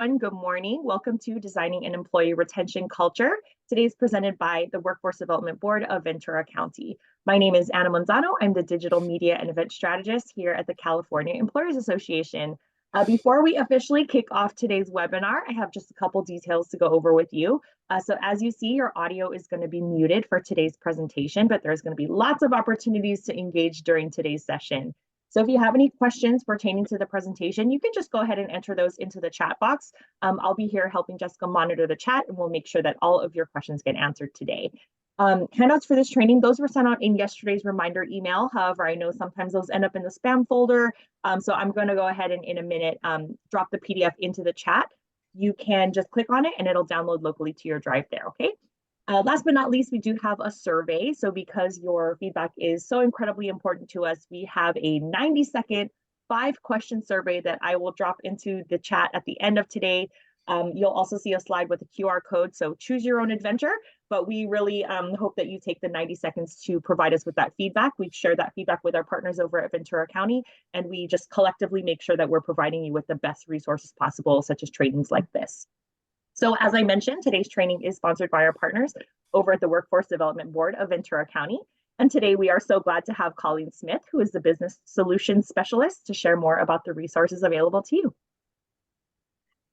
everyone. Good morning. Welcome to Designing an Employee Retention Culture. Today is presented by the Workforce Development Board of Ventura County. My name is Anna Manzano. I'm the Digital Media and Event Strategist here at the California Employers Association. Before we officially kick off today's webinar, I have just a couple details to go over with you. So as you see, your audio is going to be muted for today's presentation, but there's going to be lots of opportunities to engage during today's session. So if you have any questions pertaining to the presentation, you can just go ahead and enter those into the chat box. I'll be here helping Jessica monitor the chat, and we'll make sure that all of your questions get answered today. Handouts for this training, those were sent out in yesterday's reminder email. However, I know sometimes those end up in the spam folder. So I'm going to go ahead and in a minute drop the PDF into the chat. You can just click on it and it'll download locally to your drive there, okay? Last but not least, we do have a survey. So because your feedback is so incredibly important to us, we have a 90-second 5-question survey that I will drop into the chat at the end of today. You'll also see a slide with a QR code, so choose your own adventure, but we really hope that you take the 90 seconds to provide us with that feedback. We've shared that feedback with our partners over at Ventura County, and we just collectively make sure that we're providing you with the best resources possible, such as trainings like this. So as I mentioned, today's training is sponsored by our partners over at the Workforce Development Board of Ventura County. And today we are so glad to have Colleen Smith, who is the Business Solutions Specialist, to share more about the resources available to you.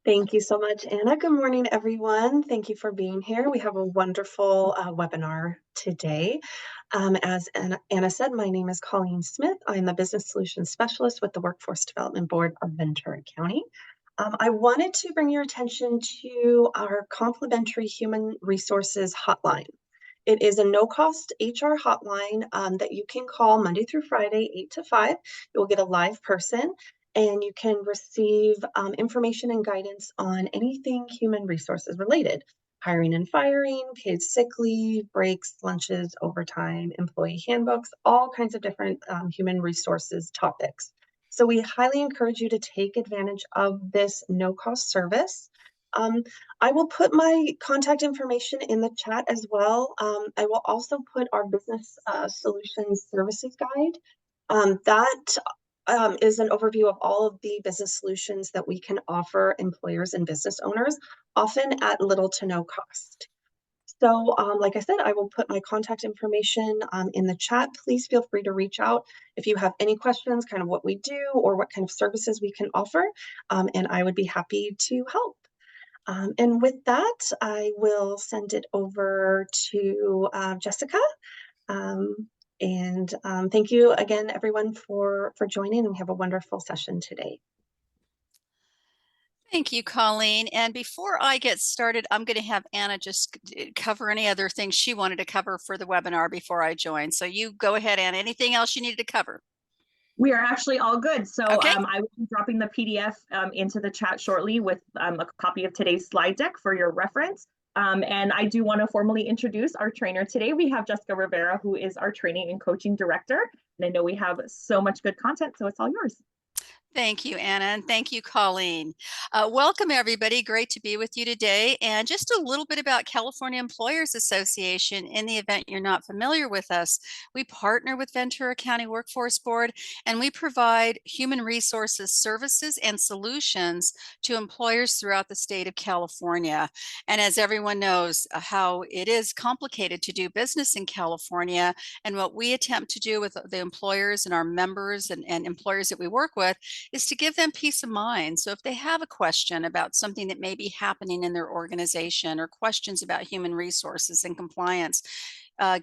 Thank you so much, Anna. Good morning, everyone. Thank you for being here. We have a wonderful webinar today. As Anna said, my name is Colleen Smith. I'm the Business Solutions Specialist with the Workforce Development Board of Ventura County. I wanted to bring your attention to our complimentary human resources hotline. It is a no-cost HR hotline that you can call Monday through Friday, 8 to 5. You'll get a live person, and you can receive information and guidance on anything human resources related. Hiring and firing, paid sick leave, breaks, lunches, overtime, employee handbooks, all kinds of different human resources topics. So we highly encourage you to take advantage of this no-cost service. I will put my contact information in the chat as well. I will also put our Business Solutions Services Guide. That is an overview of all of the business solutions that we can offer employers and business owners, often at little to no cost. So like I said, I will put my contact information in the chat. Please feel free to reach out if you have any questions, kind of what we do or what kind of services we can offer, and I would be happy to help. And with that, I will send it over to Jessica. Thank you again, everyone, for joining. We have a wonderful session today. Thank you, Colleen. And before I get started, I'm going to have Anna just cover any other things she wanted to cover for the webinar before I join. So you go ahead, Anna. Anything else you needed to cover? We are actually all good. So okay. I will be dropping the PDF into the chat shortly with a copy of today's slide deck for your reference. And I do want to formally introduce our trainer today. We have Jessica Rivera, who is our training and coaching director. And I know we have so much good content, so it's all yours. Thank you, Anna, and thank you, Colleen. Welcome, everybody. Great to be with you today. And just a little bit about California Employers Association. In the event you're not familiar with us, we partner with Ventura County Workforce Board, and we provide human resources services and solutions to employers throughout the state of California. And as everyone knows, how it is complicated to do business in California, and what we attempt to do with the employers and our members and employers that we work with is to give them peace of mind. So if they have a question about something that may be happening in their organization or questions about human resources and compliance,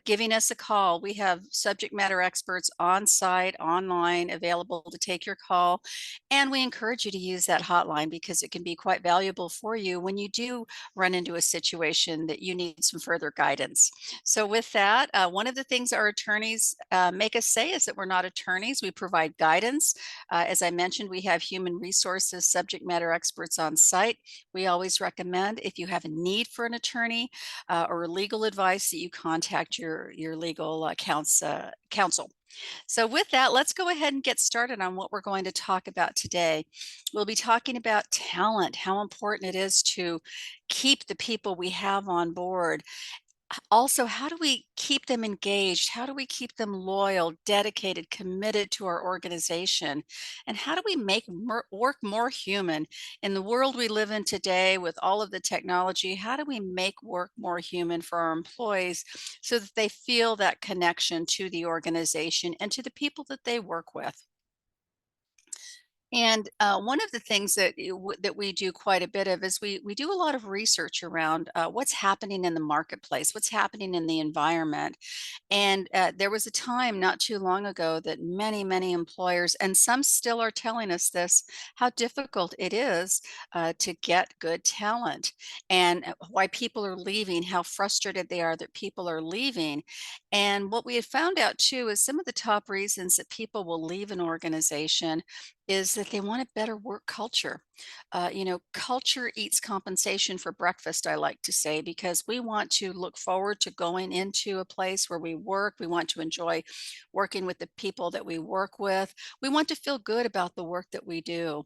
giving us a call. We have subject matter experts on site, online, available to take your call. And we encourage you to use that hotline because it can be quite valuable for you when you do run into a situation that you need some further guidance. So with that, one of the things our attorneys make us say is that we're not attorneys. We provide guidance. As I mentioned, we have human resources, subject matter experts on site. We always recommend if you have a need for an attorney or legal advice that you contact your legal counsel. So with that, let's go ahead and get started on what we're going to talk about today. We'll be talking about talent, how important it is to keep the people we have on board, Also, how do we keep them engaged? How do we keep them loyal, dedicated, committed to our organization? And how do we make work more human? In the world we live in today with all of the technology, how do we make work more human for our employees so that they feel that connection to the organization and to the people that they work with? And one of the things that we do quite a bit of is we do a lot of research around what's happening in the marketplace, what's happening in the environment. And there was a time not too long ago that many employers, and some still are telling us this, how difficult it is to get good talent, and why people are leaving, how frustrated they are that people are leaving. And what we had found out too is some of the top reasons that people will leave an organization is that they want a better work culture. Culture eats compensation for breakfast, I like to say, because we want to look forward to going into a place where we work. We want to enjoy working with the people that we work with. We want to feel good about the work that we do.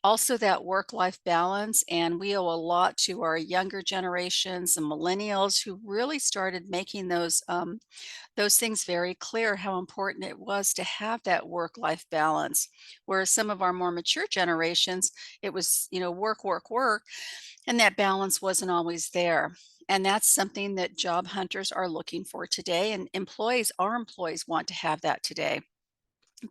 Also, that work-life balance, and we owe a lot to our younger generations and millennials who really started making those things very clear how important it was to have that work-life balance. Whereas some of our more mature generations, it was, work, work, work, and that balance wasn't always there. And that's something that job hunters are looking for today, and our employees want to have that today.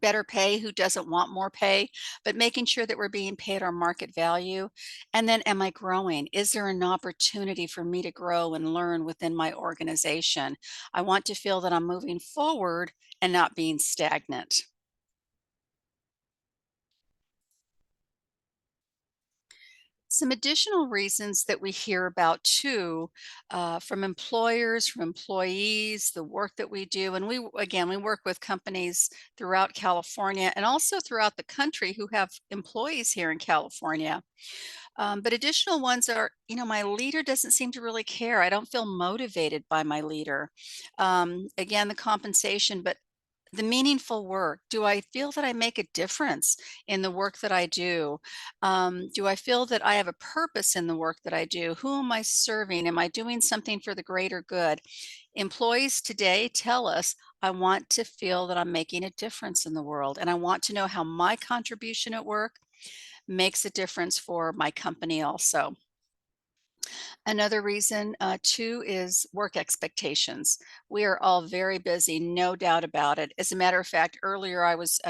Better pay, who doesn't want more pay, but making sure that we're being paid our market value. And then, am I growing? Is there an opportunity for me to grow and learn within my organization? I want to feel that I'm moving forward and not being stagnant. Some additional reasons that we hear about too, from employers, from employees, the work that we do, and we work with companies throughout California and also throughout the country who have employees here in California. But additional ones are, my leader doesn't seem to really care. I don't feel motivated by my leader. Again, the compensation, but the meaningful work. Do I feel that I make a difference in the work that I do? Do I feel that I have a purpose in the work that I do? Who am I serving? Am I doing something for the greater good? Employees today tell us, I want to feel that I'm making a difference in the world, and I want to know how my contribution at work makes a difference for my company also. Another reason, too, is work expectations. We are all very busy, no doubt about it. As a matter of fact, earlier I was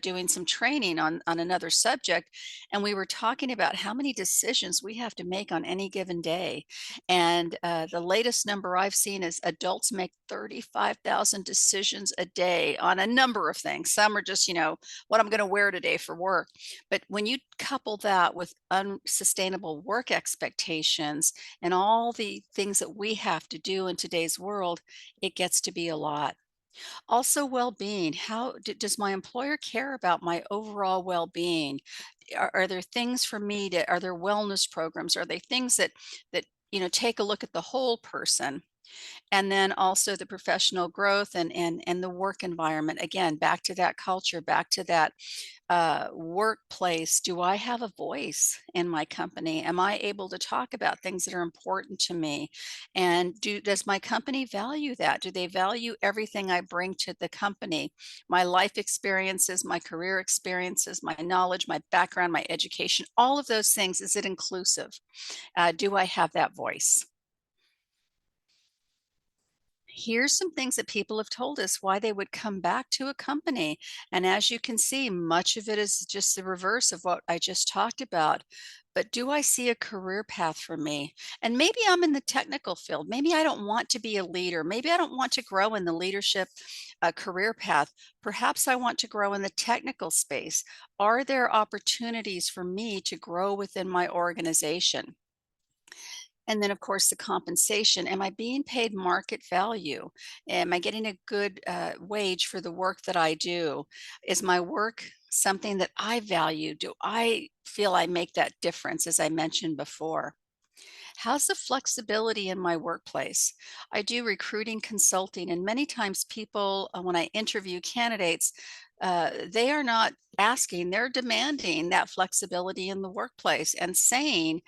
doing some training on another subject, and we were talking about how many decisions we have to make on any given day. And the latest number I've seen is adults make 35,000 decisions a day on a number of things. Some are just, what I'm going to wear today for work. But when you couple that with unsustainable work expectations and all the things that we have to do in today's world, it gets to be a lot. Also, well-being. Does my employer care about my overall well-being? Are there things for me are there wellness programs? Are they things that take a look at the whole person? And then also the professional growth and the work environment. Again, back to that culture, back to that workplace. Do I have a voice in my company? Am I able to talk about things that are important to me? And does my company value that? Do they value everything I bring to the company? My life experiences, my career experiences, my knowledge, my background, my education, all of those things. Is it inclusive? Do I have that voice? Here's some things that people have told us why they would come back to a company. And as you can see, much of it is just the reverse of what I just talked about. But do I see a career path for me? And maybe I'm in the technical field. Maybe I don't want to be a leader. Maybe I don't want to grow in the leadership career path. Perhaps I want to grow in the technical space. Are there opportunities for me to grow within my organization? And then, of course, the compensation. Am I being paid market value? Am I getting a good wage for the work that I do? Is my work something that I value? Do I feel I make that difference, as I mentioned before? How's the flexibility in my workplace? I do recruiting consulting, and many times people, when I interview candidates, they are not asking, they're demanding that flexibility in the workplace and saying,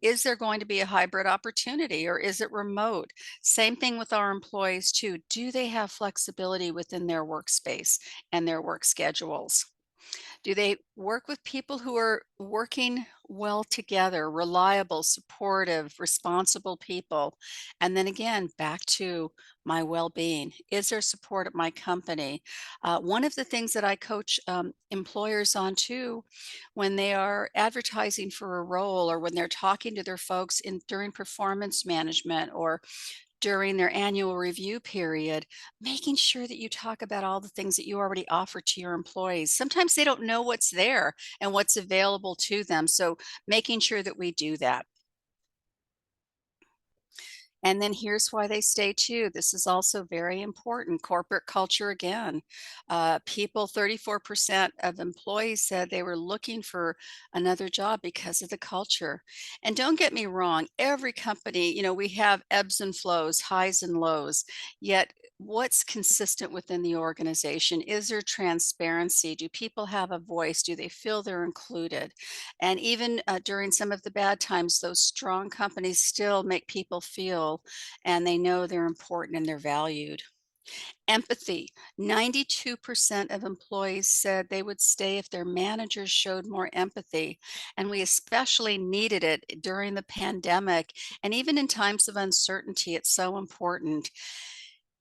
is there going to be a hybrid opportunity or is it remote? Same thing with our employees, too. Do they have flexibility within their workspace and their work schedules? Do they work with people who are working well together, reliable, supportive, responsible people? And then again, back to my well being. Is there support at my company? One of the things that I coach employers on too, when they are advertising for a role or when they're talking to their folks during performance management or during their annual review period, making sure that you talk about all the things that you already offer to your employees. Sometimes they don't know what's there and what's available to them. So making sure that we do that. And then here's why they stay too. This is also very important. Corporate culture again. 34% of employees said they were looking for another job because of the culture. And don't get me wrong, every company, we have ebbs and flows, highs and lows. Yet what's consistent within the organization? Is there transparency? Do people have a voice? Do they feel they're included? And even during some of the bad times, those strong companies still make people feel and they know they're important and they're valued. Empathy. 92% of employees said they would stay if their managers showed more empathy. And we especially needed it during the pandemic. And even in times of uncertainty, it's so important.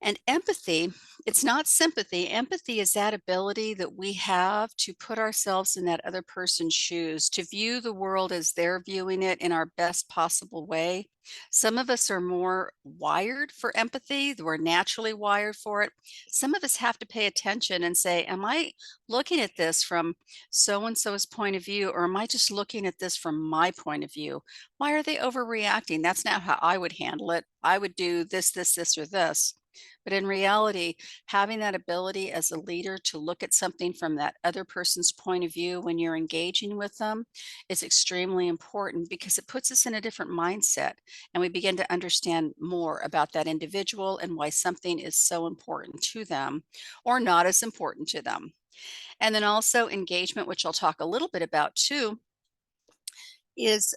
And empathy, it's not sympathy. Empathy is that ability that we have to put ourselves in that other person's shoes, to view the world as they're viewing it in our best possible way. Some of us are more wired for empathy, we're naturally wired for it. Some of us have to pay attention and say, am I looking at this from so and so's point of view, or am I just looking at this from my point of view? Why are they overreacting? That's not how I would handle it. I would do this, or this. But in reality, having that ability as a leader to look at something from that other person's point of view when you're engaging with them is extremely important because it puts us in a different mindset and we begin to understand more about that individual and why something is so important to them or not as important to them. And then also engagement, which I'll talk a little bit about too, is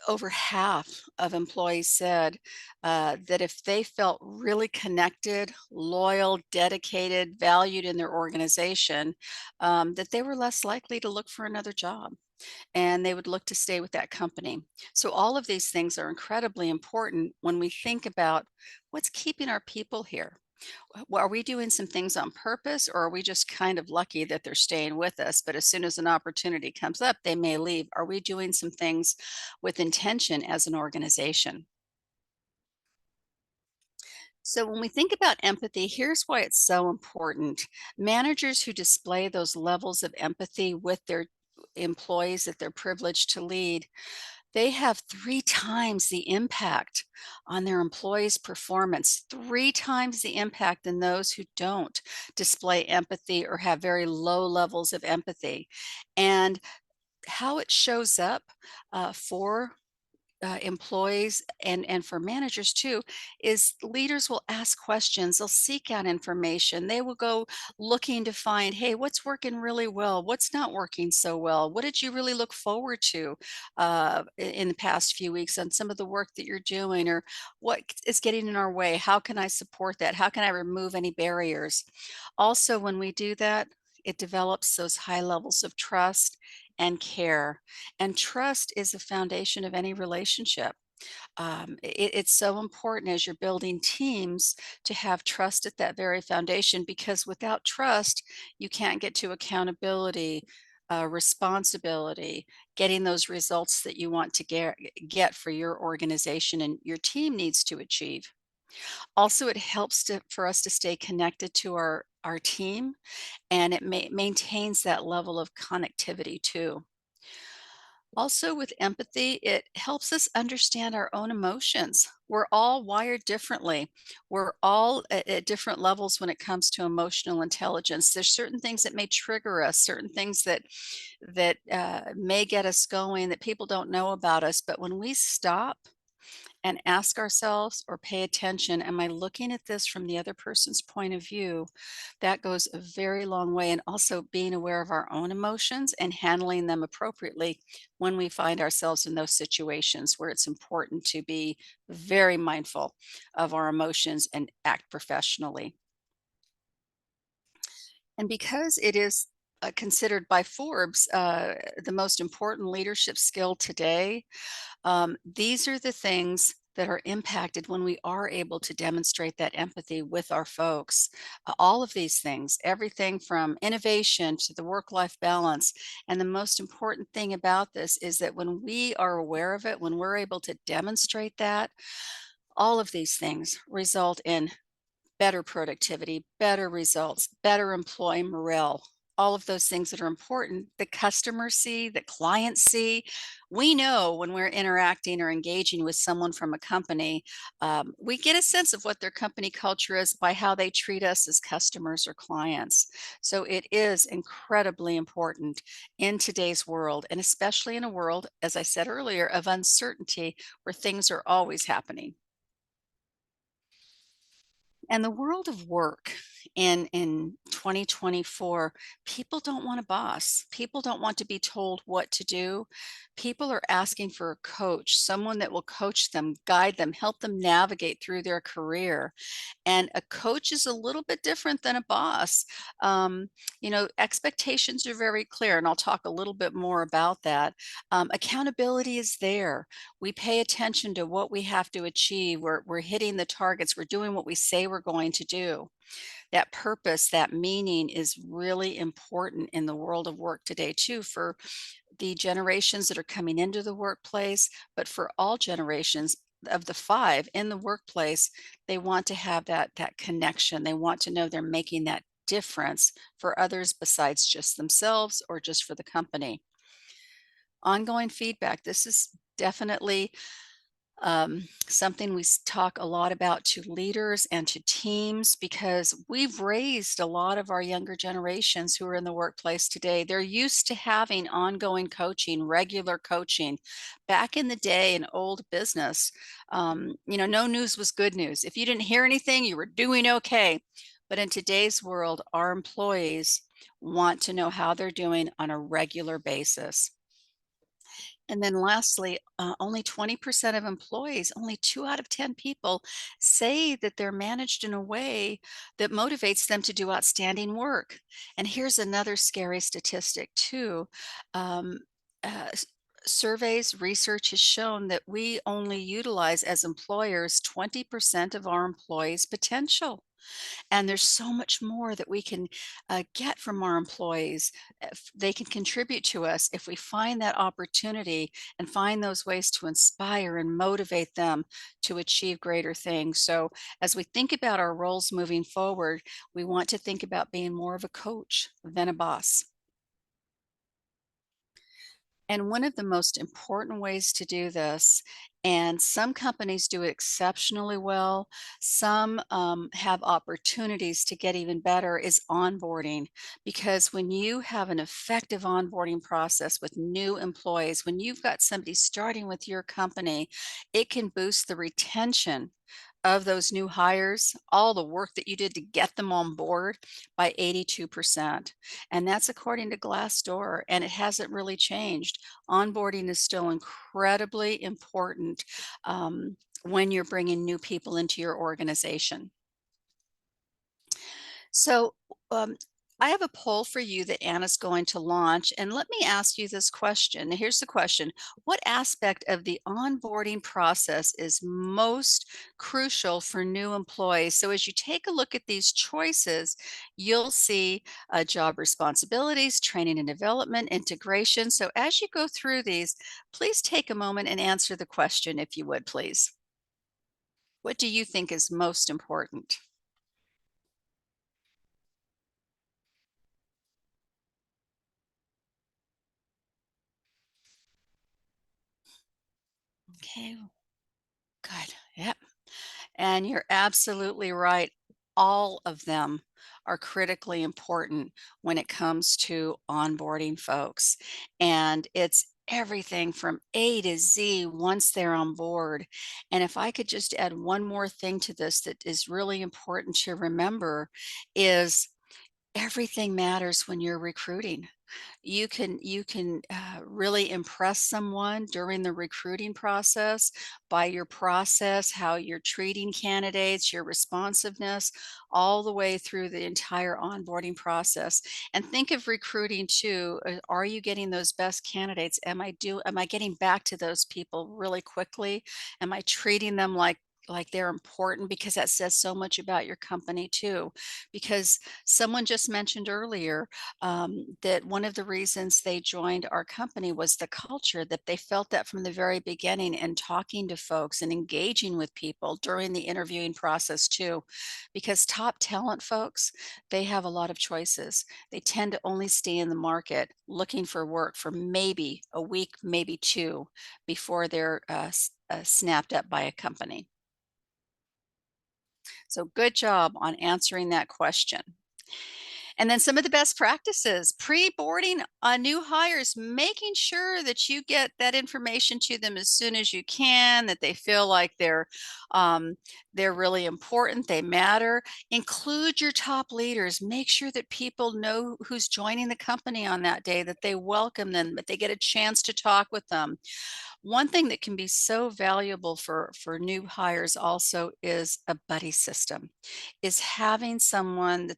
over half of employees said that if they felt really connected, loyal, dedicated, valued in their organization, that they were less likely to look for another job and they would look to stay with that company. So, all of these things are incredibly important when we think about what's keeping our people here. Are we doing some things on purpose or are we just kind of lucky that they're staying with us? But as soon as an opportunity comes up, they may leave. Are we doing some things with intention as an organization? So, when we think about empathy, here's why it's so important. Managers who display those levels of empathy with their employees that they're privileged to lead, they have 3 times the impact on their employees' performance, 3 times the impact than those who don't display empathy or have very low levels of empathy. And how it shows up for employees and for managers too is leaders will ask questions, they'll seek out information, they will go looking to find, hey, what's working really well, what's not working so well, what did you really look forward to in the past few weeks on some of the work that you're doing, or what is getting in our way, how can I support that, how can I remove any barriers. Also, when we do that, it develops those high levels of trust and care. And trust is the foundation of any relationship. It's so important as you're building teams to have trust at that very foundation because without trust, you can't get to accountability, responsibility, getting those results that you want to get for your organization and your team needs to achieve. Also, it helps for us to stay connected to our team and it maintains that level of connectivity too. Also, with empathy, it helps us understand our own emotions. We're all wired differently. We're all at different levels when it comes to emotional intelligence. There's certain things that may trigger us, certain things that may get us going that people don't know about us. But when we stop and ask ourselves or pay attention, am I looking at this from the other person's point of view? That goes a very long way. And also being aware of our own emotions and handling them appropriately when we find ourselves in those situations where it's important to be very mindful of our emotions and act professionally. And because it is considered by Forbes the most important leadership skill today, these are the things that are impacted when we are able to demonstrate that empathy with our folks. All of these things, everything from innovation to the work life balance. And the most important thing about this is that when we are aware of it, when we're able to demonstrate that, all of these things result in better productivity, better results, better employee morale, all of those things that are important, the customers see, the clients see. We know when we're interacting or engaging with someone from a company, we get a sense of what their company culture is by how they treat us as customers or clients. So it is incredibly important in today's world, and especially in a world, as I said earlier, of uncertainty where things are always happening. And the world of work in 2024, people don't want a boss. People don't want to be told what to do. People are asking for a coach, someone that will coach them, guide them, help them navigate through their career. And a coach is a little bit different than a boss. Um, Expectations are very clear, and I'll talk a little bit more about that. Accountability is there. We pay attention to what we have to achieve. We're hitting the targets. We're doing what we say we're going to do. That purpose, that meaning is really important in the world of work today, too, for the generations that are coming into the workplace, but for all generations of the five in the workplace, they want to have that connection. They want to know they're making that difference for others besides just themselves or just for the company. Ongoing feedback. This is definitely something we talk a lot about to leaders and to teams because we've raised a lot of our younger generations who are in the workplace today. They're used to having ongoing coaching, regular coaching. Back in the day in old business, no news was good news. If you didn't hear anything, you were doing okay. But in today's world, our employees want to know how they're doing on a regular basis. And then lastly, only 20% of employees, only 2 out of 10 people say that they're managed in a way that motivates them to do outstanding work. And here's another scary statistic too. Um, uh, s- Surveys, research has shown that we only utilize as employers 20% of our employees' potential. And there's so much more that we can get from our employees. If they can contribute to us if we find that opportunity and find those ways to inspire and motivate them to achieve greater things. So, as we think about our roles moving forward, we want to think about being more of a coach than a boss. And one of the most important ways to do this, and some companies do it exceptionally well, some have opportunities to get even better, is onboarding. Because when you have an effective onboarding process with new employees, when you've got somebody starting with your company, it can boost the retention of those new hires, all the work that you did to get them on board by 82%. And that's according to Glassdoor, and it hasn't really changed. Onboarding is still incredibly important when you're bringing new people into your organization. So, um, I have a poll for you that Anna's going to launch, and let me ask you this question. Here's the question. What aspect of the onboarding process is most crucial for new employees? So as you take a look at these choices, you'll see job responsibilities, training and development, integration. So as you go through these, please take a moment and answer the question, if you would, please. What do you think is most important? Okay, good. Yep. And you're absolutely right. All of them are critically important when it comes to onboarding folks. And it's everything from A to Z once they're on board. And if I could just add one more thing to this that is really important to remember is everything matters when you're recruiting. You can really impress someone during the recruiting process by your process, how you're treating candidates, your responsiveness, all the way through the entire onboarding process. And think of recruiting too. Are you getting those best candidates? Am I getting back to those people really quickly? Am I treating them like they're important, because that says so much about your company too. Because someone just mentioned earlier that one of the reasons they joined our company was the culture, that they felt that from the very beginning, and talking to folks and engaging with people during the interviewing process too. Because top talent folks, they have a lot of choices. They tend to only stay in the market looking for work for maybe a week, maybe two, before they're snapped up by a company. So good job on answering that question. And then some of the best practices, pre-boarding new hires, making sure that you get that information to them as soon as you can, that they feel like they're really important, they matter. Include your top leaders. Make sure that people know who's joining the company on that day, that they welcome them, that they get a chance to talk with them. One thing that can be so valuable for new hires also is a buddy system, is having someone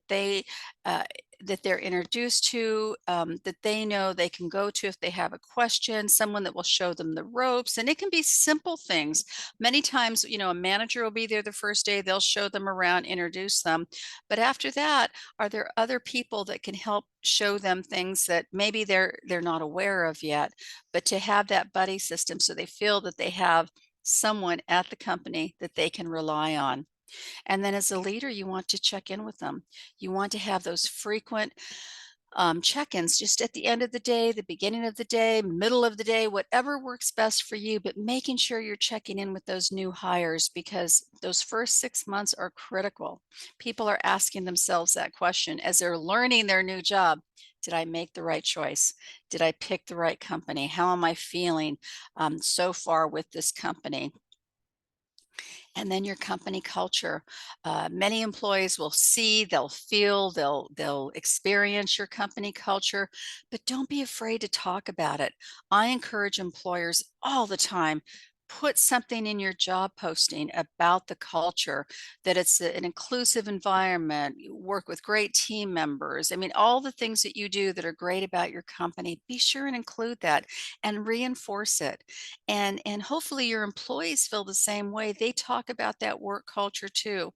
uh, that they're introduced to, that they know they can go to if they have a question, someone that will show them the ropes. And it can be simple things. Many times, a manager will be there the first day, they'll show them around, introduce them. But after that, are there other people that can help show them things that maybe they're not aware of yet? But to have that buddy system so they feel that they have someone at the company that they can rely on. And then as a leader, you want to check in with them. You want to have those frequent check-ins just at the end of the day, the beginning of the day, middle of the day, whatever works best for you, but making sure you're checking in with those new hires, because those first 6 months are critical. People are asking themselves that question as they're learning their new job. Did I make the right choice? Did I pick the right company? How am I feeling so far with this company? And then your company culture. Many employees will see, they'll feel, they'll experience your company culture, but don't be afraid to talk about it. I encourage employers all the time, put something in your job posting about the culture, that it's an inclusive environment, you work with great team members. I mean, all the things that you do that are great about your company, be sure and include that and reinforce it. And hopefully your employees feel the same way. They talk about that work culture too.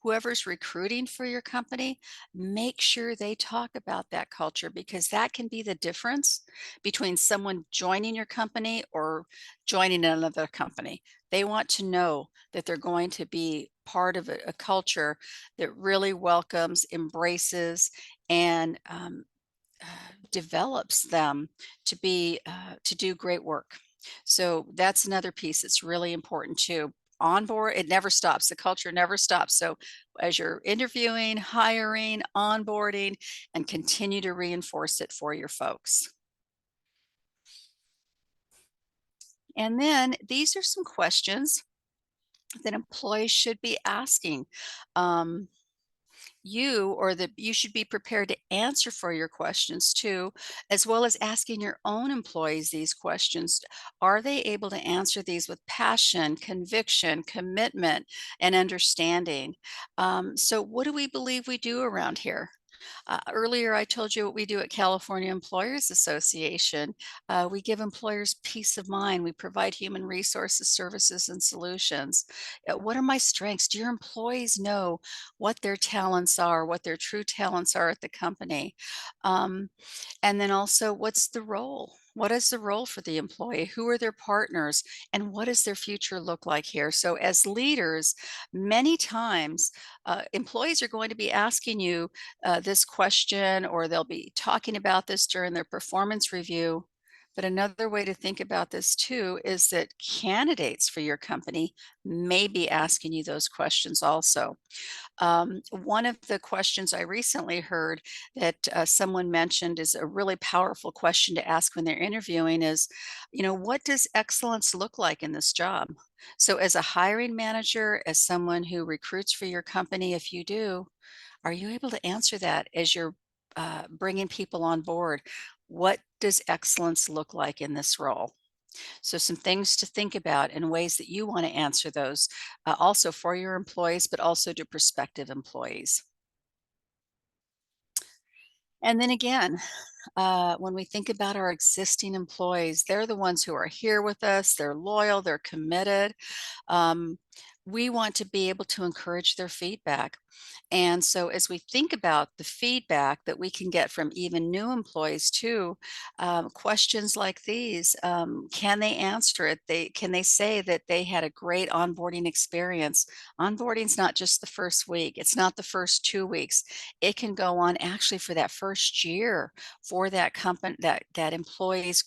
Whoever's recruiting for your company, make sure they talk about that culture, because that can be the difference between someone joining your company or joining another company. They want to know that they're going to be part of a culture that really welcomes, embraces, and develops them to do great work. So that's another piece that's really important too. Onboard, it never stops. The culture never stops. So as you're interviewing, hiring, onboarding, and continue to reinforce it for your folks. And then these are some questions that employees should be asking. You should be prepared to answer for your questions too, as well as asking your own employees these questions. Are they able to answer these with passion, conviction, commitment, and understanding? So what do we believe we do around here? Earlier, I told you what we do at California Employers Association. We give employers peace of mind. We provide human resources, services, and solutions. What are my strengths? Do your employees know what their talents are, what their true talents are at the company? Um, and then also, what's the role? What is the role for the employee? Who are their partners? And what does their future look like here? So, as leaders, many times employees are going to be asking you this question, or they'll be talking about this during their performance review. But another way to think about this too is that candidates for your company may be asking you those questions also. One of the questions I recently heard that someone mentioned is a really powerful question to ask when they're interviewing is, what does excellence look like in this job? So, as a hiring manager, as someone who recruits for your company, if you do, are you able to answer that as you're bringing people on board? What does excellence look like in this role? So, some things to think about and ways that you want to answer those also for your employees, but also to prospective employees. And then again, when we think about our existing employees, they're the ones who are here with us, they're loyal, they're committed. Um, we want to be able to encourage their feedback. And so, as we think about the feedback that we can get from even new employees too, questions like these, can they answer it? Can they say that they had a great onboarding experience? Onboarding's not just the first week; it's not the first 2 weeks. It can go on actually for that first year for that company, that employee's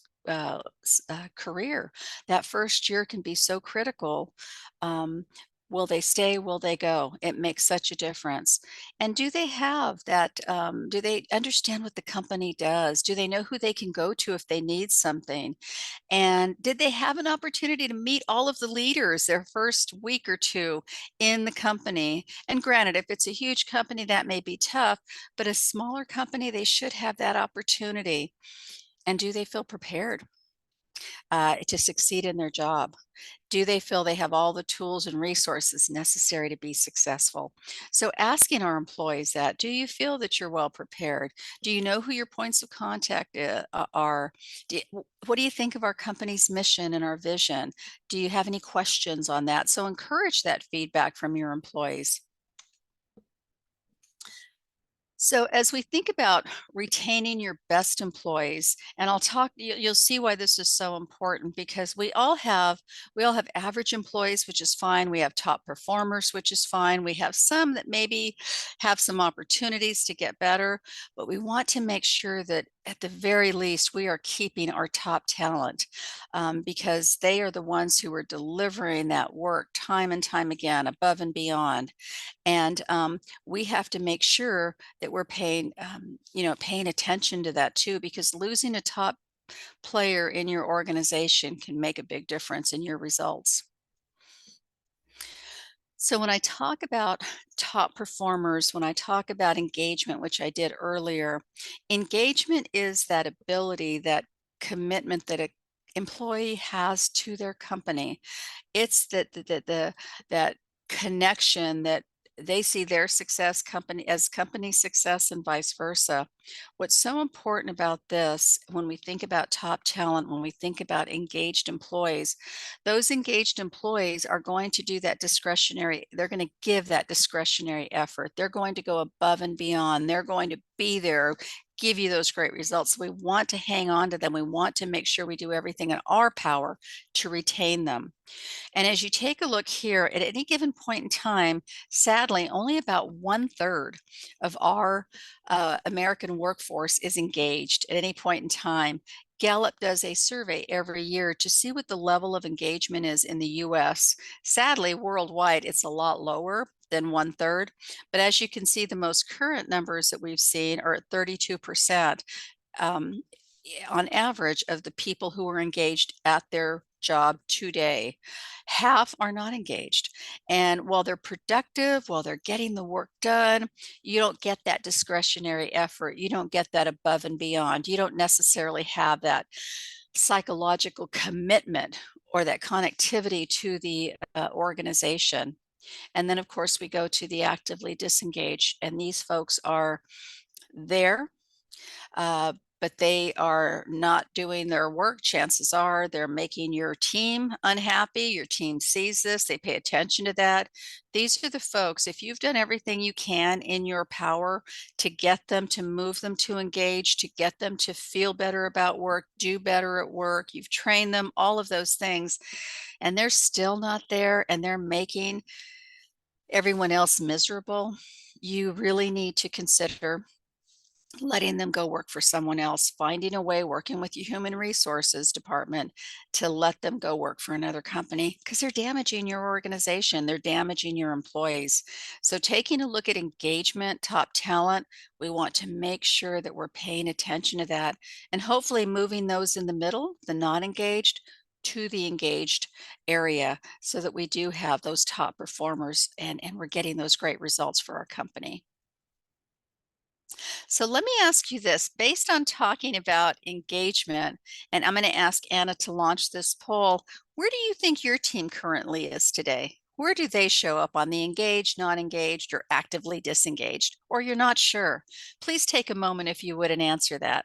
career. That first year can be so critical. Um, Will they stay? Will they go? It makes such a difference. And do they have that? Do they understand what the company does? Do they know who they can go to if they need something? And did they have an opportunity to meet all of the leaders their first week or two in the company? And granted, if it's a huge company, that may be tough, but a smaller company, they should have that opportunity. And do they feel prepared to succeed in their job? Do they feel they have all the tools and resources necessary to be successful? So, asking our employees that, do you feel that you're well prepared? Do you know who your points of contact are? What do you think of our company's mission and our vision? Do you have any questions on that? So, encourage that feedback from your employees. So, as we think about retaining your best employees, and I'll talk, you'll see why this is so important because we all have average employees, which is fine. We have top performers, which is fine. We have some that maybe have some opportunities to get better, but we want to make sure that at the very least we are keeping our top talent because they are the ones who are delivering that work time and time again, above and beyond. And we have to make sure that we're paying attention to that too, because losing a top player in your organization can make a big difference in your results. So when I talk about top performers, when I talk about engagement, which I did earlier, engagement is that ability, that commitment that a employee has to their company. It's that connection that they see their success company as company success and vice versa. What's so important about this when we think about top talent, when we think about engaged employees, those engaged employees are going to do that discretionary, they're going to give that discretionary effort. They're going to go above and beyond. They're going to be there, give you those great results. We want to hang on to them. We want to make sure we do everything in our power to retain them. And as you take a look here, at any given point in time, sadly, only about 1/3 of our American workforce is engaged at any point in time. Gallup does a survey every year to see what the level of engagement is in the US. Sadly, worldwide, it's a lot lower than 1/3. But as you can see, the most current numbers that we've seen are at 32%. Um, on average of the people who are engaged at their job today. Half are not engaged. And while they're productive, while they're getting the work done, you don't get that discretionary effort. You don't get that above and beyond. You don't necessarily have that psychological commitment or that connectivity to the organization. And then, of course, we go to the actively disengaged, and these folks are there uh, but they are not doing their work. Chances are they're making your team unhappy. Your team sees this, they pay attention to that. These are the folks, if you've done everything you can in your power to get them, to move them to engage, to get them to feel better about work, do better at work, you've trained them, all of those things, and they're still not there and they're making everyone else miserable, you really need to consider letting them go work for someone else, finding a way, working with your human resources department to let them go work for another company because they're damaging your organization, they're damaging your employees. So taking a look at engagement, top talent, we want to make sure that we're paying attention to that and hopefully moving those in the middle, the not engaged, to the engaged area so that we do have those top performers and we're getting those great results for our company. So let me ask you this, based on talking about engagement, and I'm going to ask Anna to launch this poll, where do you think your team currently is today? Where do they show up on the engaged, not engaged, or actively disengaged? Or you're not sure? Please take a moment if you would and answer that.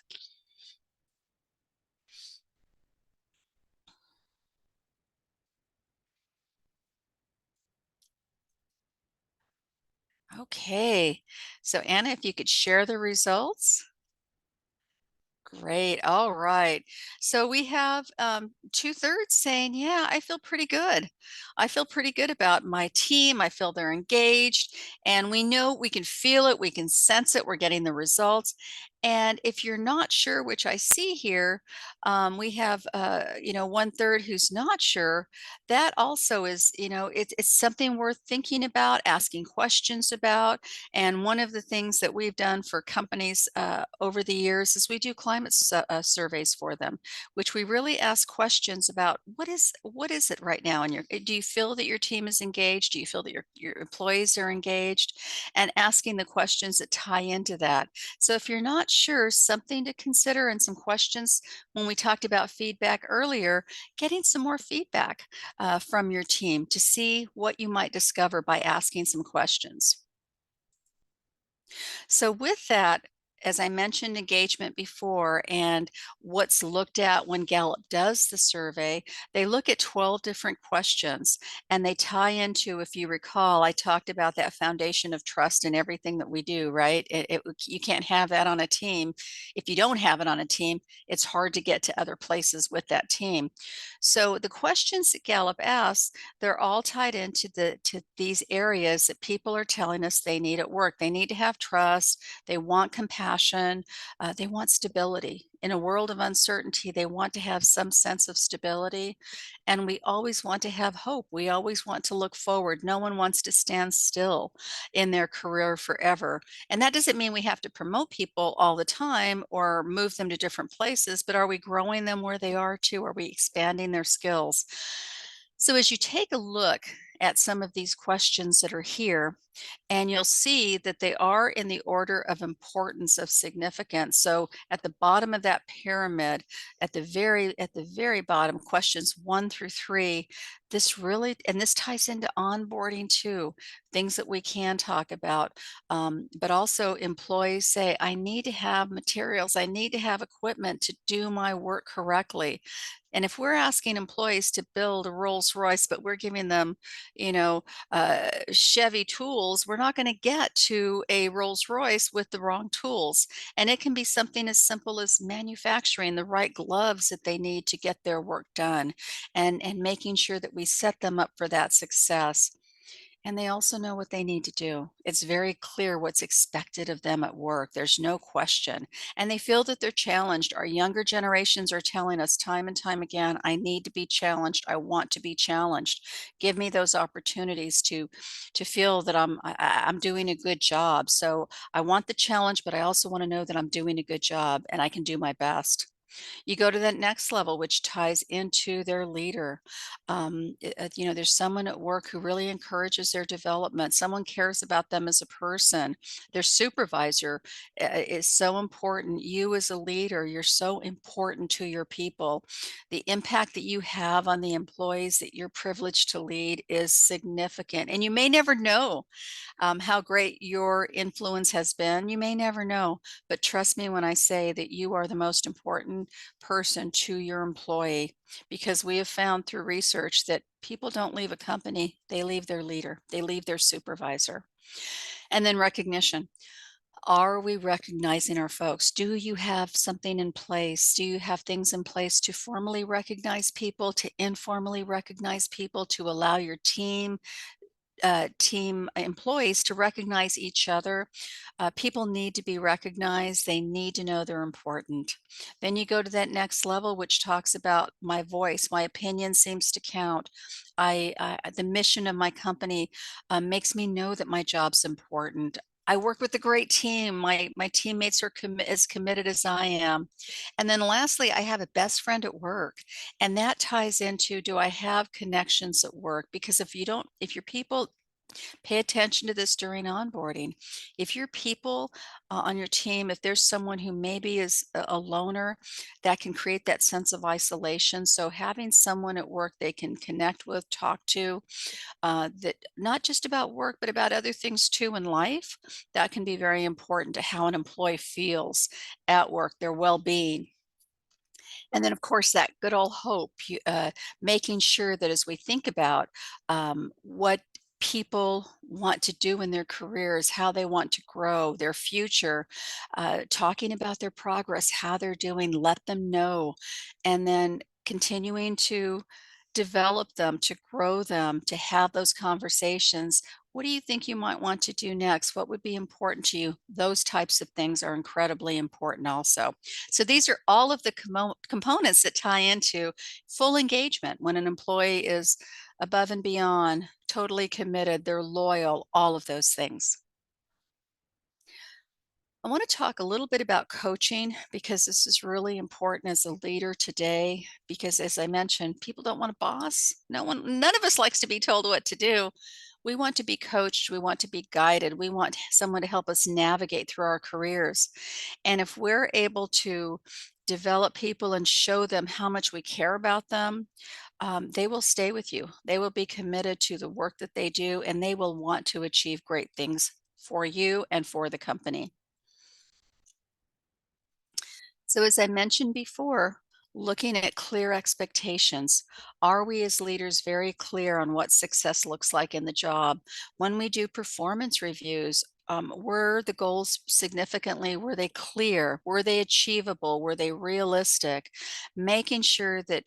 Okay, so Anna, if you could share the results. Great. All right. So we have 2/3 saying, yeah, I feel pretty good. I feel pretty good about my team. I feel they're engaged and we know we can feel it. We can sense it. We're getting the results. And if you're not sure, which I see here, we have, 1/3 who's not sure. That also is, it's something worth thinking about, asking questions about. And one of the things that we've done for companies over the years is we do climate surveys for them, which we really ask questions about what is it right now? And do you feel that your team is engaged? Do you feel that your employees are engaged? And asking the questions that tie into that. So if you're not sure, something to consider and some questions when we talked about feedback earlier, getting some more feedback from your team to see what you might discover by asking some questions. So with that, as I mentioned engagement before and what's looked at when Gallup does the survey, they look at 12 different questions and they tie into, if you recall, I talked about that foundation of trust in everything that we do, right? You can't have that on a team. If you don't have it on a team, it's hard to get to other places with that team. So the questions that Gallup asks, they're all tied into to these areas that people are telling us they need at work. They need to have trust, they want compassion, they want stability. In a world of uncertainty, they want to have some sense of stability. And we always want to have hope. We always want to look forward. No one wants to stand still in their career forever. And that doesn't mean we have to promote people all the time or move them to different places, but are we growing them where they are too? Are we expanding their skills? So as you take a look at some of these questions that are here, and you'll see that they are in the order of importance of significance. So at the bottom of that pyramid, at the very bottom, questions 1 through 3, this really, and this ties into onboarding too, things that we can talk about. But also employees say, I need to have materials, I need to have equipment to do my work correctly. And if we're asking employees to build a Rolls Royce, but we're giving them, Chevy tools, we're not going to get to a Rolls Royce with the wrong tools. And it can be something as simple as manufacturing the right gloves that they need to get their work done and making sure that we set them up for that success. And they also know what they need to do. It's very clear what's expected of them at work. There's no question. And they feel that they're challenged. Our younger generations are telling us time and time again, I need to be challenged. I want to be challenged. Give me those opportunities to feel that I'm doing a good job. So I want the challenge, but I also want to know that I'm doing a good job and I can do my best. You go to that next level, which ties into their leader. There's someone at work who really encourages their development. Someone cares about them as a person. Their supervisor is so important. You as a leader, you're so important to your people. The impact that you have on the employees that you're privileged to lead is significant. And you may never know how great your influence has been. You may never know, but trust me when I say that you are the most important person to your employee, because we have found through research that people don't leave a company, they leave their leader, they leave their supervisor. And then recognition. Are we recognizing our folks? Do you have something in place? Do you have things in place to formally recognize people, to informally recognize people, to allow your team team employees to recognize each other. People need to be recognized. They need to know they're important. Then you go to that next level, which talks about my voice. My opinion seems to count. The mission of my company makes me know that my job's important. I work with a great team. My teammates are as committed as I am. And then lastly, I have a best friend at work. And that ties into, do I have connections at work? Because if your people pay attention to this during onboarding. If your people on your team, if there's someone who maybe is a loner, that can create that sense of isolation. So having someone at work they can connect with, talk to, that not just about work, but about other things too in life, that can be very important to how an employee feels at work, their well-being. And then, of course, that good old hope, making sure that as we think about what people want to do in their careers, how they want to grow, their future, talking about their progress, how they're doing, let them know. And then continuing to develop them, to grow them, to have those conversations. What do you think you might want to do next? What would be important to you? Those types of things are incredibly important also. So these are all of the components that tie into full engagement when an employee is above and beyond, totally committed, they're loyal, all of those things. I want to talk a little bit about coaching because this is really important as a leader today. Because as I mentioned, people don't want a boss. None of us likes to be told what to do. We want to be coached. We want to be guided. We want someone to help us navigate through our careers. And if we're able to develop people and show them how much we care about them, they will stay with you. They will be committed to the work that they do, and they will want to achieve great things for you and for the company. So as I mentioned before, looking at clear expectations. Are we as leaders very clear on what success looks like in the job? When we do performance reviews, were the goals significantly, were they clear? Were they achievable? Were they realistic? Making sure that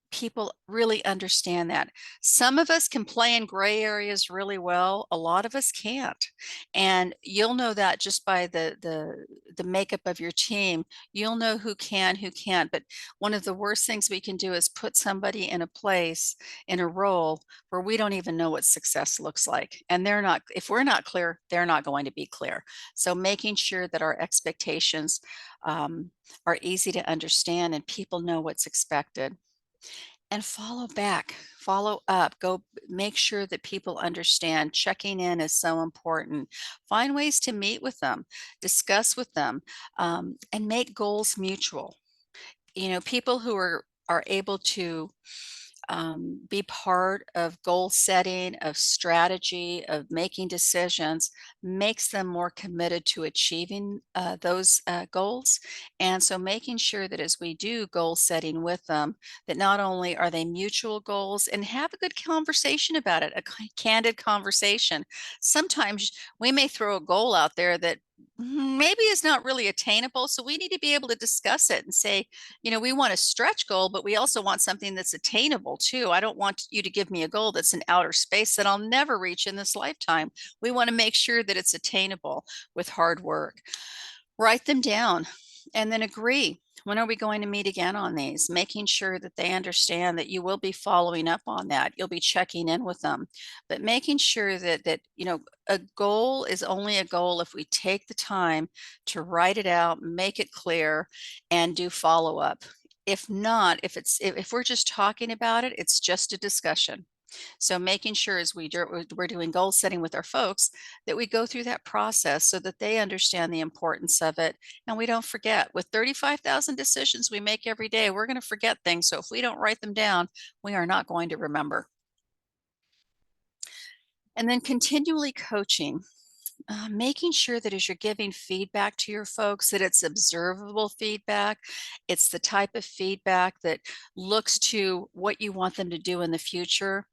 people really understand that. Some of us can play in gray areas really well. A lot of us can't. And you'll know that just by the makeup of your team. You'll know who can, who can't. But one of the worst things we can do is put somebody in a place, in a role where we don't even know what success looks like. And if we're not clear, they're not going to be clear. So making sure that our expectations are easy to understand and people know what's expected. And follow back, follow up, go make sure that people understand. Checking in is so important. Find ways to meet with them, discuss with them, and make goals mutual. People who are able to be part of goal setting, of strategy, of making decisions, makes them more committed to achieving those goals. And so making sure that as we do goal setting with them, that not only are they mutual goals, and have a good conversation about it, a candid conversation. Sometimes we may throw a goal out there that maybe is not really attainable. So we need to be able to discuss it and say, we want a stretch goal, but we also want something that's attainable too. I don't want you to give me a goal that's in outer space that I'll never reach in this lifetime. We want to make sure that it's attainable with hard work. Write them down and then agree. When are we going to meet again on these? Making sure that they understand that you will be following up on that. You'll be checking in with them, but making sure that a goal is only a goal if we take the time to write it out, make it clear, and do follow up. If not, if we're just talking about it, it's just a discussion. So making sure as we're doing goal setting with our folks that we go through that process so that they understand the importance of it. And we don't forget, with 35,000 decisions we make every day, we're going to forget things. So if we don't write them down, we are not going to remember. And then continually coaching. Making sure that as you're giving feedback to your folks, that it's observable feedback. It's the type of feedback that looks to what you want them to do in the future.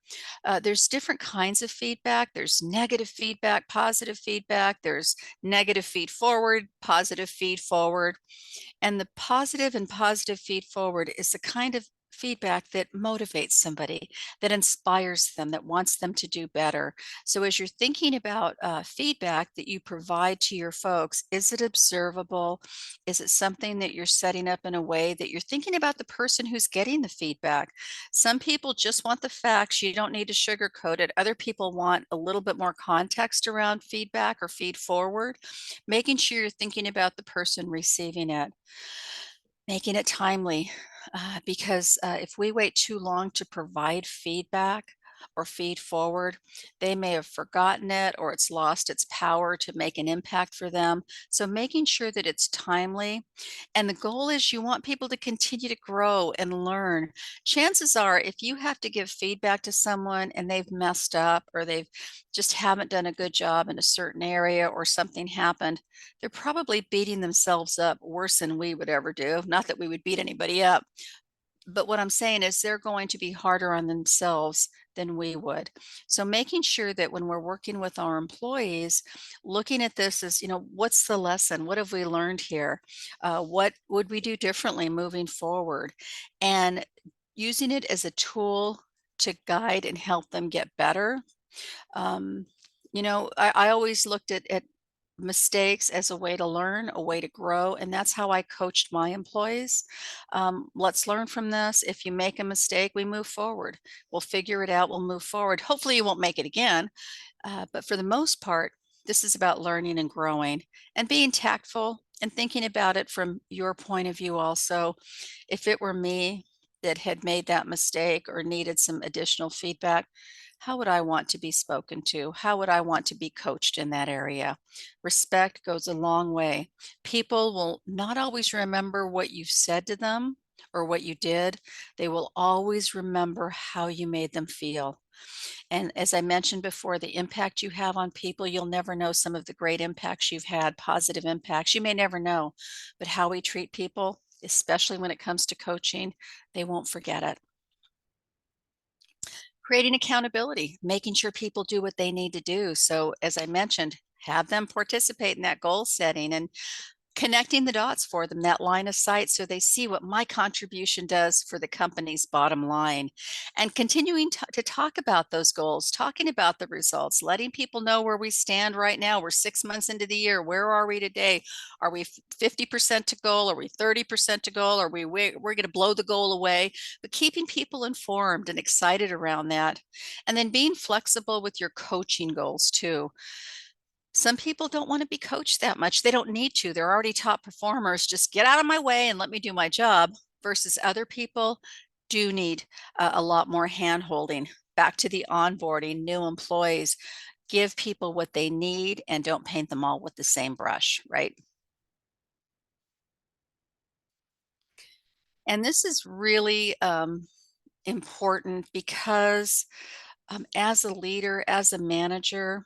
There's different kinds of feedback. There's negative feedback, positive feedback. There's negative feed forward, positive feed forward. And the positive and positive feed forward is the kind of feedback that motivates somebody, that inspires them, that wants them to do better. So as you're thinking about feedback that you provide to your folks, is it observable? Is it something that you're setting up in a way that you're thinking about the person who's getting the feedback? Some people just want the facts. You don't need to sugarcoat it. Other people want a little bit more context around feedback or feed forward. Making sure you're thinking about the person receiving it, making it timely, because if we wait too long to provide feedback or feed forward, they may have forgotten it or it's lost its power to make an impact for them. So making sure that it's timely. And the goal is you want people to continue to grow and learn. Chances are, if you have to give feedback to someone and they've messed up or they've just haven't done a good job in a certain area or something happened, they're probably beating themselves up worse than we would ever do. Not that we would beat anybody up, but what I'm saying is they're going to be harder on themselves than we would. So making sure that when we're working with our employees, looking at this as, what's the lesson? What have we learned here? What would we do differently moving forward? And using it as a tool to guide and help them get better. um, I always looked at mistakes as a way to learn, a way to grow, and that's how I coached my employees. Let's learn from this. If you make a mistake, we move forward. We'll figure it out. We'll move forward. Hopefully, you won't make it again. But for the most part, this is about learning and growing and being tactful and thinking about it from your point of view also. If it were me that had made that mistake or needed some additional feedback, how would I want to be spoken to? How would I want to be coached in that area? Respect goes a long way. People will not always remember what you said to them or what you did. They will always remember how you made them feel. And as I mentioned before, the impact you have on people, you'll never know some of the great impacts you've had, positive impacts. You may never know, but how we treat people, especially when it comes to coaching, they won't forget it. Creating accountability, making sure people do what they need to do. So as I mentioned, have them participate in that goal setting and connecting the dots for them, that line of sight, so they see what my contribution does for the company's bottom line, and continuing to talk about those goals, talking about the results, letting people know where we stand right now. We're 6 months into the year. Where are we today? Are we 50% to goal? Are we 30% to goal? Are we're going to blow the goal away? But keeping people informed and excited around that, and then being flexible with your coaching goals too. Some people don't want to be coached that much. They don't need to. They're already top performers. Just get out of my way and let me do my job. Versus other people do need a lot more hand holding. Back to the onboarding, new employees, give people what they need and don't paint them all with the same brush, right? And this is really important because as a leader, as a manager,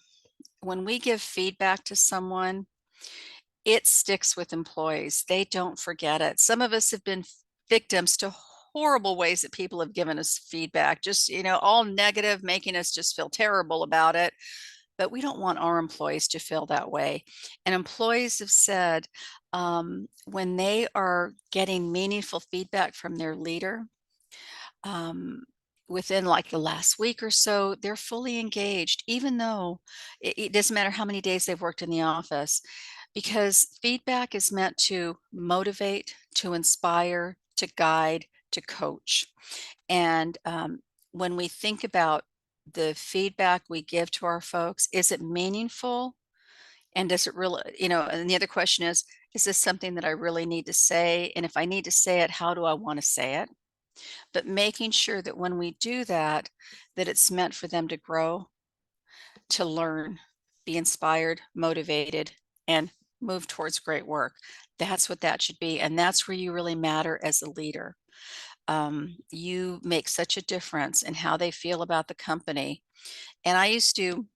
when we give feedback to someone, it sticks with employees. They don't forget it. Some of us have been victims to horrible ways that people have given us feedback, just, all negative, making us just feel terrible about it. But we don't want our employees to feel that way. And employees have said when they are getting meaningful feedback from their leader, um, within like the last week or so, they're fully engaged, even though it doesn't matter how many days they've worked in the office, because feedback is meant to motivate, to inspire, to guide, to coach. And when we think about the feedback we give to our folks, is it meaningful? And does it really, and the other question is this something that I really need to say? And if I need to say it, how do I want to say it? But making sure that when we do that, that it's meant for them to grow, to learn, be inspired, motivated, and move towards great work. That's what that should be. And that's where you really matter as a leader. You make such a difference in how they feel about the company. And I used to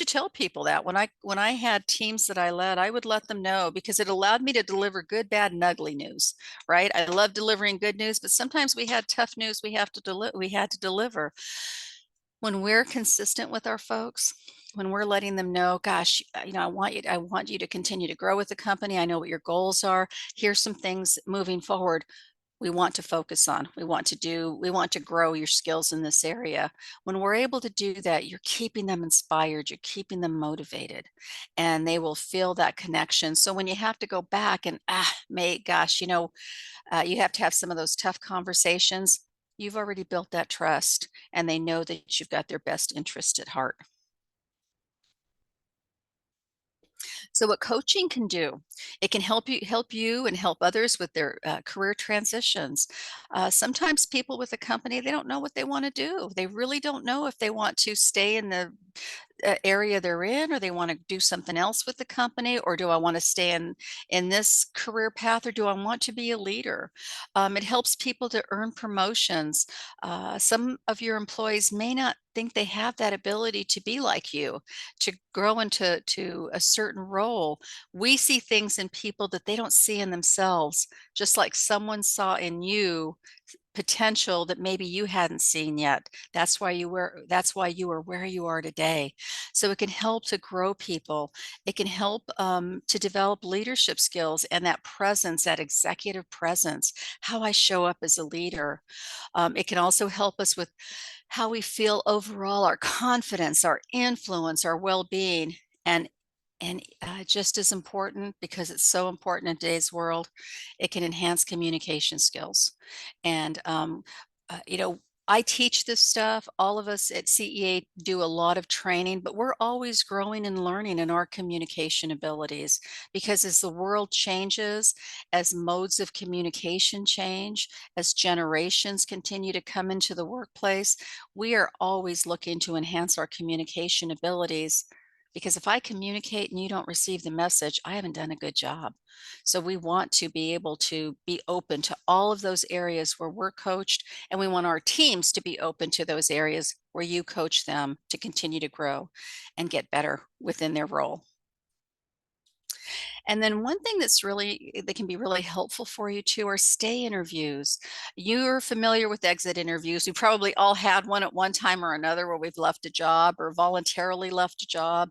tell people that when I had teams that I led, I would let them know, because it allowed me to deliver good, bad, and ugly news, right? I love delivering good news, but sometimes we had tough news we had to deliver. When we're consistent with our folks, when we're letting them know, gosh, I want you to continue to grow with the company. I know what your goals are. Here's some things moving forward. we want to focus on. We want to grow your skills in this area. When we're able to do that, you're keeping them inspired, you're keeping them motivated, and they will feel that connection. So when you have to go back and, mate, gosh, you have to have some of those tough conversations, you've already built that trust, and they know that you've got their best interest at heart. So what coaching can do, it can help you and help others with their career transitions. Sometimes people with a company, they don't know what they want to do. They really don't know if they want to stay in the area they're in, or they want to do something else with the company, or do I want to stay in this career path, or do I want to be a leader? It helps people to earn promotions. Some of your employees may not think they have that ability to be like you, to grow into a certain role. We see things in people that they don't see in themselves, just like someone saw in you potential that maybe you hadn't seen yet. That's why you are where you are today. So it can help to grow people. It can help to develop leadership skills and that presence, that executive presence, how I show up as a leader. It can also help us with how we feel overall, our confidence, our influence, our well-being. And just as important, because it's so important in today's world, it can enhance communication skills. And I teach this stuff. All of us at CEA do a lot of training, but we're always growing and learning in our communication abilities, because as the world changes, as modes of communication change, as generations continue to come into the workplace, we are always looking to enhance our communication abilities. Because if I communicate and you don't receive the message, I haven't done a good job. So we want to be able to be open to all of those areas where we're coached, and we want our teams to be open to those areas where you coach them to continue to grow and get better within their role. And then one thing that can be really helpful for you too are stay interviews. You're familiar with exit interviews. We probably all had one at one time or another where we've left a job or voluntarily left a job,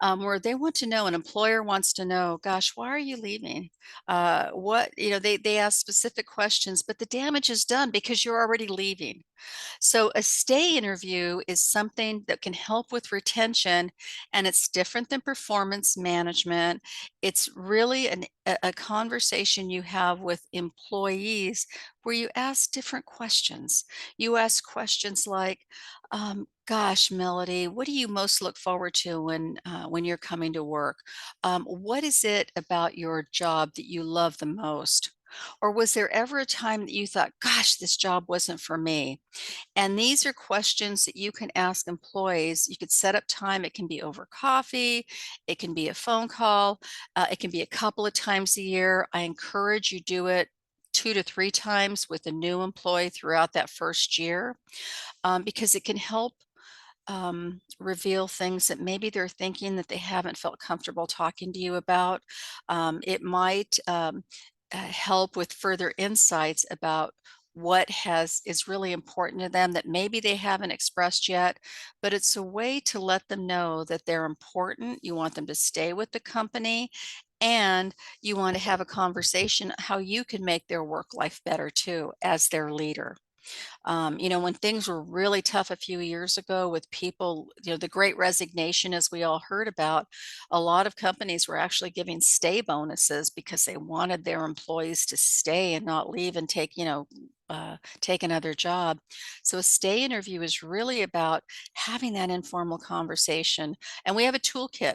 where they want to know, an employer wants to know, gosh, why are you leaving? They ask specific questions, but the damage is done because you're already leaving. So a stay interview is something that can help with retention, and it's different than performance management. It's really a conversation you have with employees where you ask different questions. You ask questions like, gosh, Melody, what do you most look forward to when you're coming to work? What is it about your job that you love the most? Or was there ever a time that you thought, gosh, this job wasn't for me? And these are questions that you can ask employees. You could set up time. It can be over coffee. It can be a phone call. It can be a couple of times a year. I encourage you do it 2 to 3 times with a new employee throughout that first year, because it can help reveal things that maybe they're thinking that they haven't felt comfortable talking to you about. It might help with further insights about what is really important to them that maybe they haven't expressed yet, but it's a way to let them know that they're important. You want them to stay with the company, and you want to have a conversation how you can make their work life better too as their leader. When things were really tough a few years ago with people, the great resignation, as we all heard about, a lot of companies were actually giving stay bonuses because they wanted their employees to stay and not leave and take another job. So a stay interview is really about having that informal conversation. And we have a toolkit.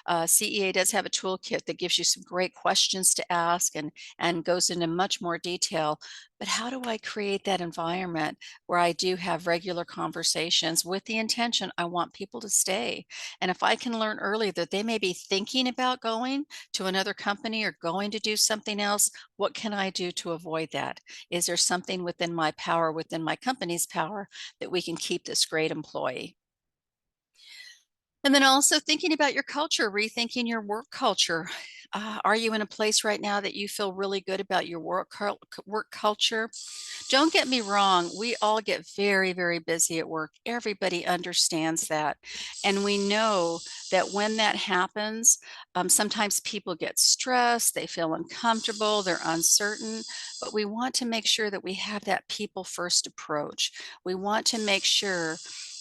CEA does have a toolkit that gives you some great questions to ask and goes into much more detail. But how do I create that environment where I do have regular conversations with the intention I want people to stay? And if I can learn early that they may be thinking about going to another company or going to do something else, what can I do to avoid that? Is there something within my power, within my company's power, that we can keep this great employee? And then also thinking about your culture, rethinking your work culture. Are you in a place right now that you feel really good about your work culture? Don't get me wrong, we all get very, very busy at work. Everybody understands that. And we know that when that happens, sometimes people get stressed, they feel uncomfortable, they're uncertain, but we want to make sure that we have that people first approach. We want to make sure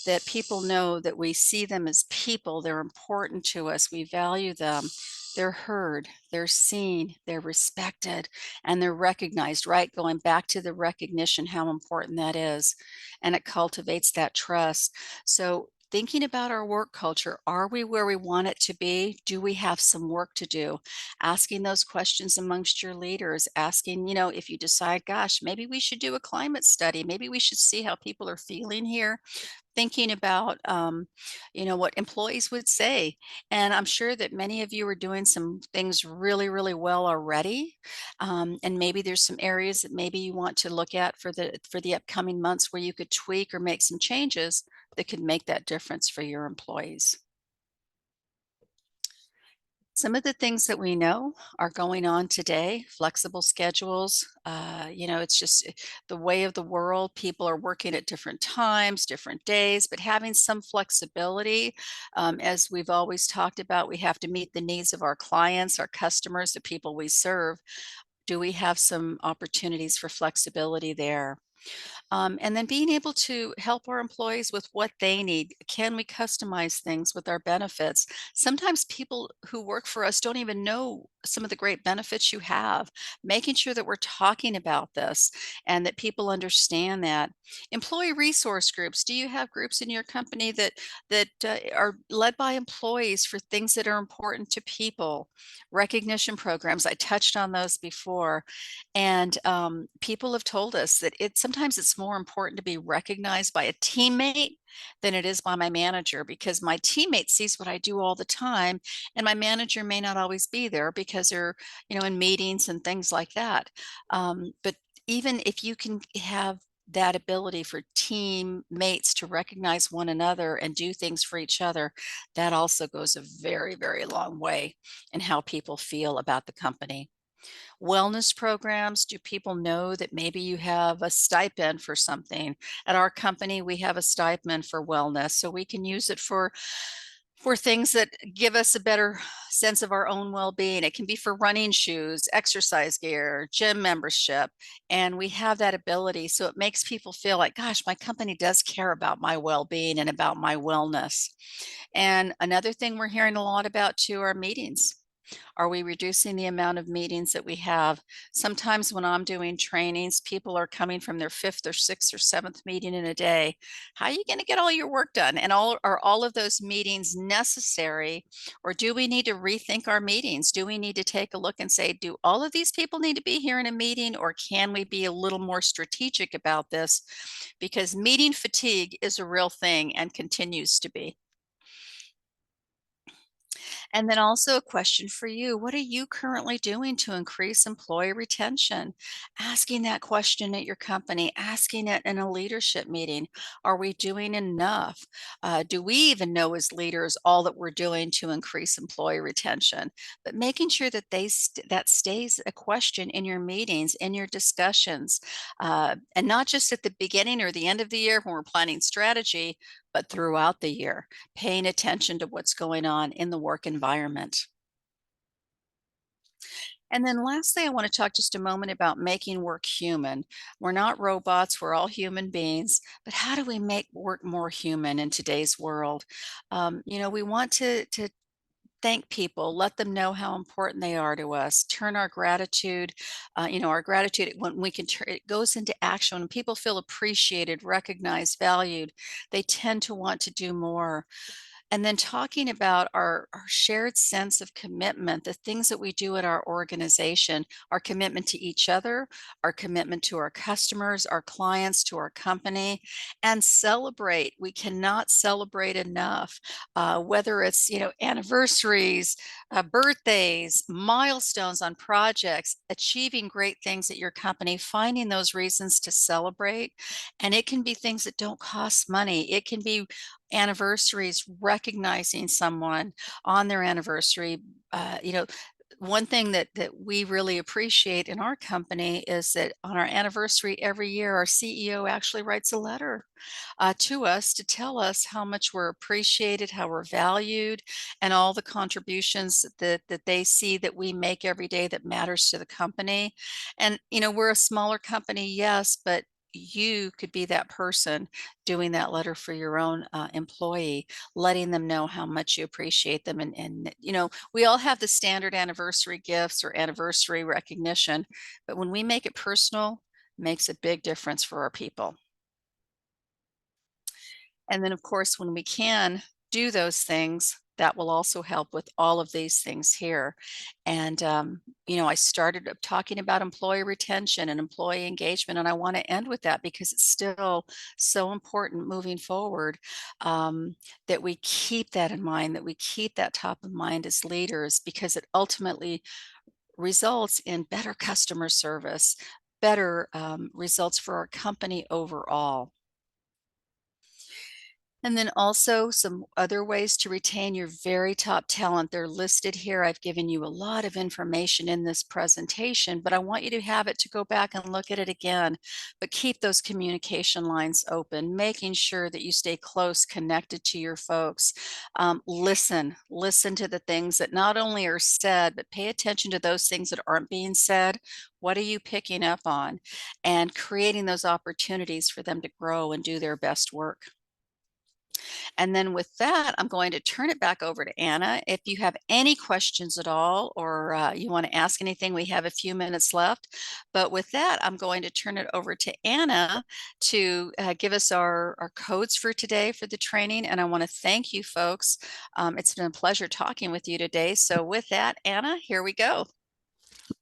that people know that we see them as people, they're important to us, we value them. They're heard, they're seen, they're respected, and they're recognized, right? Going back to the recognition, how important that is. And it cultivates that trust. So thinking about our work culture, are we where we want it to be? Do we have some work to do? Asking those questions amongst your leaders, asking, if you decide, gosh, maybe we should do a climate study, maybe we should see how people are feeling here, thinking about what employees would say. And I'm sure that many of you are doing some things really, really well already, and maybe there's some areas that maybe you want to look at for the upcoming months where you could tweak or make some changes that could make that difference for your employees. Some of the things that we know are going on today, flexible schedules, it's just the way of the world. People are working at different times, different days, but having some flexibility. As we've always talked about, we have to meet the needs of our clients, our customers, the people we serve. Do we have some opportunities for flexibility there? And then being able to help our employees with what they need. Can we customize things with our benefits? Sometimes people who work for us don't even know some of the great benefits you have. Making sure that we're talking about this and that people understand that. Employee resource groups. Do you have groups in your company that are led by employees for things that are important to people? Recognition programs. I touched on those before. And people have told us that sometimes it's more important to be recognized by a teammate than it is by my manager, because my teammate sees what I do all the time, and my manager may not always be there because they're, in meetings and things like that. But even if you can have that ability for teammates to recognize one another and do things for each other, that also goes a very, very long way in how people feel about the company. Wellness programs, do people know that maybe you have a stipend for something? At our company, we have a stipend for wellness, so we can use it for things that give us a better sense of our own well-being. It can be for running shoes, exercise gear, gym membership, and we have that ability. So it makes people feel like, gosh, my company does care about my well-being and about my wellness. And another thing we're hearing a lot about too are meetings. Are we reducing the amount of meetings that we have? Sometimes when I'm doing trainings, people are coming from their fifth or sixth or seventh meeting in a day. How are you going to get all your work done? And are all of those meetings necessary? Or do we need to rethink our meetings? Do we need to take a look and say, do all of these people need to be here in a meeting? Or can we be a little more strategic about this? Because meeting fatigue is a real thing and continues to be. And then also a question for you. What are you currently doing to increase employee retention? Asking that question at your company, asking it in a leadership meeting. Are we doing enough? Do we even know as leaders all that we're doing to increase employee retention? But making sure that that stays a question in your meetings, in your discussions, and not just at the beginning or the end of the year when we're planning strategy, but throughout the year, paying attention to what's going on in the work environment. And then lastly, I want to talk just a moment about making work human. We're not robots, we're all human beings, but how do we make work more human in today's world? We want to thank people, let them know how important they are to us, turn our gratitude, our gratitude, when we can turn it goes into action. When people feel appreciated, recognized, valued, they tend to want to do more. And then talking about our shared sense of commitment, the things that we do at our organization, our commitment to each other, our commitment to our customers, our clients, to our company, and celebrate. We cannot celebrate enough, whether it's, anniversaries, birthdays, milestones on projects, achieving great things at your company, finding those reasons to celebrate. And it can be things that don't cost money. It can be anniversaries, recognizing someone on their anniversary, one thing that we really appreciate in our company is that on our anniversary every year, our CEO actually writes a letter to us to tell us how much we're appreciated, how we're valued, and all the contributions that they see that we make every day that matters to the company. And we're a smaller company, yes, but you could be that person doing that letter for your own employee, letting them know how much you appreciate them. And we all have the standard anniversary gifts or anniversary recognition, but when we make it personal, it makes a big difference for our people. And then, of course, when we can do those things, that will also help with all of these things here. And, I started talking about employee retention and employee engagement, and I want to end with that because it's still so important moving forward, that we keep that in mind, that we keep that top of mind as leaders, because it ultimately results in better customer service, better results for our company overall. And then also some other ways to retain your very top talent. They're listed here. I've given you a lot of information in this presentation, but I want you to have it to go back and look at it again. But keep those communication lines open, making sure that you stay close, connected to your folks. Listen to the things that not only are said, but pay attention to those things that aren't being said. What are you picking up on? And creating those opportunities for them to grow and do their best work. And then with that, I'm going to turn it back over to Anna. If you have any questions at all, or you want to ask anything, we have a few minutes left. But with that, I'm going to turn it over to Anna to give us our codes for today for the training. And I want to thank you folks. It's been a pleasure talking with you today. So with that, Anna, here we go.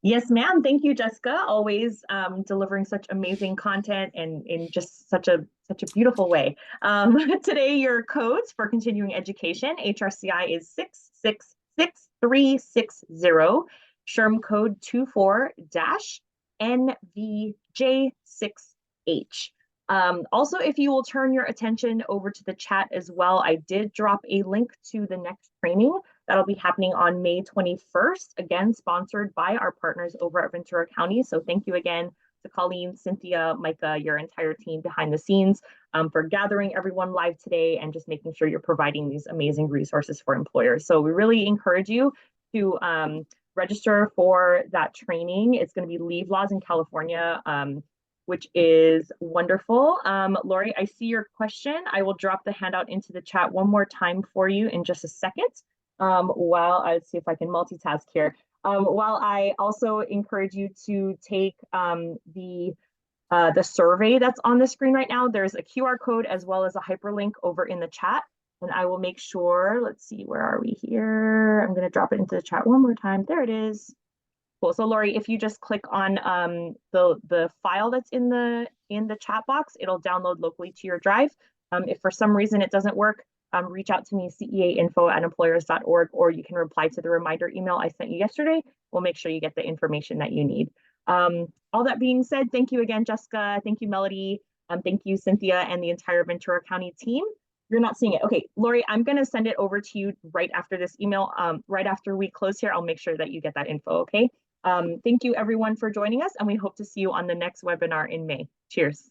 Yes, ma'am. Thank you, Jessica. Always delivering such amazing content and in just such a beautiful way. Today, your codes for continuing education, HRCI is 666360, SHRM code 24-NVJ6H. Also, if you will turn your attention over to the chat as well, I did drop a link to the next training that'll be happening on May 21st, again, sponsored by our partners over at Ventura County. So thank you again to Colleen, Cynthia, Micah, your entire team behind the scenes for gathering everyone live today and just making sure you're providing these amazing resources for employers. So we really encourage you to register for that training. It's going to be leave laws in California, which is wonderful. Lori, I see your question. I will drop the handout into the chat one more time for you in just a second. While let's see if I can multitask here. While I also encourage you to take the survey that's on the screen right now. There's a QR code as well as a hyperlink over in the chat. And I will make sure, let's see, where are we here? I'm going to drop it into the chat one more time. There it is. Cool. So Lori, if you just click on the file that's in the chat box, it'll download locally to your drive. If for some reason it doesn't work, reach out to me, ceainfo@employers.org, or you can reply to the reminder email I sent you yesterday. We'll make sure you get the information that you need. All that being said, thank you again, Jessica. Thank you, Melody. Thank you, Cynthia, and the entire Ventura County team. You're not seeing it. Okay, Lori, I'm going to send it over to you right after this email. Right after we close here, I'll make sure that you get that info, okay? Thank you, everyone, for joining us, and we hope to see you on the next webinar in May. Cheers.